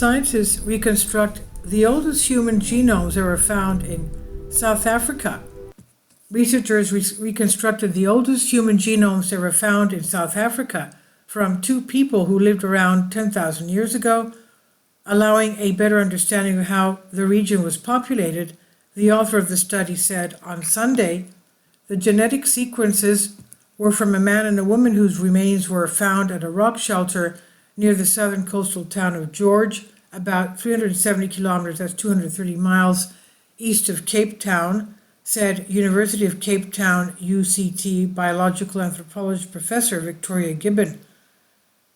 Scientists reconstruct the oldest human genomes ever found in South Africa. Researchers reconstructed the oldest human genomes ever found in South Africa from two people who lived around 10,000 years ago, allowing a better understanding of how the region was populated. The author of the study said on Sunday, the genetic sequences were from a man and a woman whose remains were found at a rock shelter near the southern coastal town of George, about 370 kilometers, that's 230 miles, east of Cape Town, said University of Cape Town, UCT, biological anthropology professor Victoria Gibbon.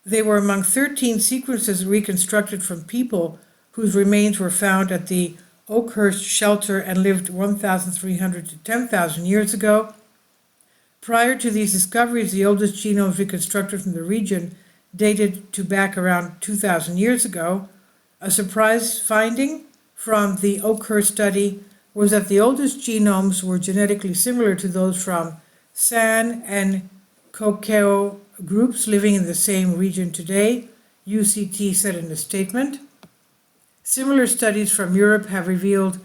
They were among 13 sequences reconstructed from people whose remains were found at the Oakhurst shelter and lived 1,300 to 10,000 years ago. Prior to these discoveries, the oldest genomes reconstructed from the region dated to back around 2,000 years ago. A surprise finding from the Oakhurst study was that the oldest genomes were genetically similar to those from San and Cocao groups living in the same region today, UCT said in a statement. Similar studies from Europe have revealed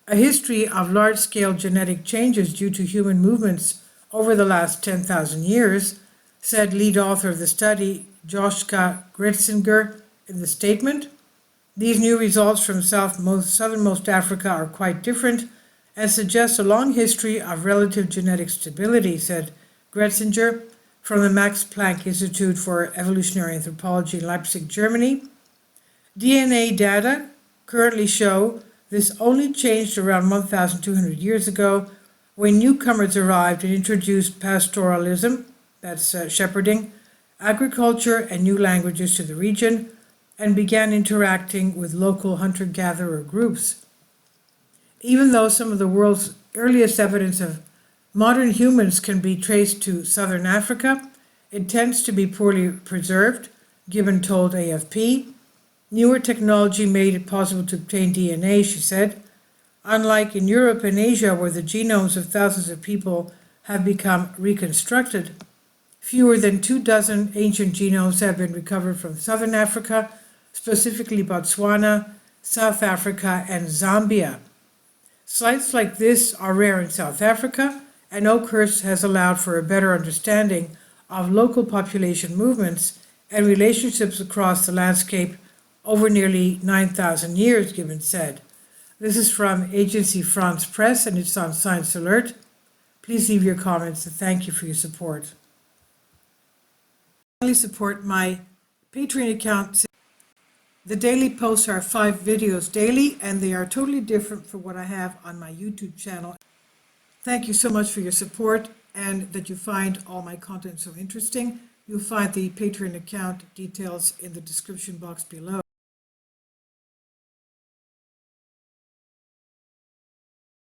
a history of large-scale genetic changes due to human movements over the last 10,000 years, said lead author of the study, Joschka Gretzinger, in the statement. These new results from southernmost Africa are quite different and suggest a long history of relative genetic stability, said Gretzinger from the Max Planck Institute for Evolutionary Anthropology in Leipzig, Germany. DNA data currently show this only changed around 1,200 years ago when newcomers arrived and introduced pastoralism, that's shepherding, agriculture and new languages to the region, and began interacting with local hunter-gatherer groups. Even though some of the world's earliest evidence of modern humans can be traced to southern Africa, it tends to be poorly preserved, Gibbon told AFP. Newer technology made it possible to obtain DNA, she said. Unlike in Europe and Asia, where the genomes of thousands of people have become reconstructed, fewer than 24 ancient genomes have been recovered from southern Africa, specifically Botswana, South Africa, and Zambia. Sites like this are rare in South Africa, and Oakhurst has allowed for a better understanding of local population movements and relationships across the landscape over nearly 9,000 years, Gibbon said. This is from Agency France Press, and it's on Science Alert. Please leave your comments, and thank you for your support. Please support my Patreon account. The daily posts are 5 videos daily, and they are totally different from what I have on my YouTube channel. Thank you so much for your support and that you find all my content so interesting. You'll find the Patreon account details in the description box below.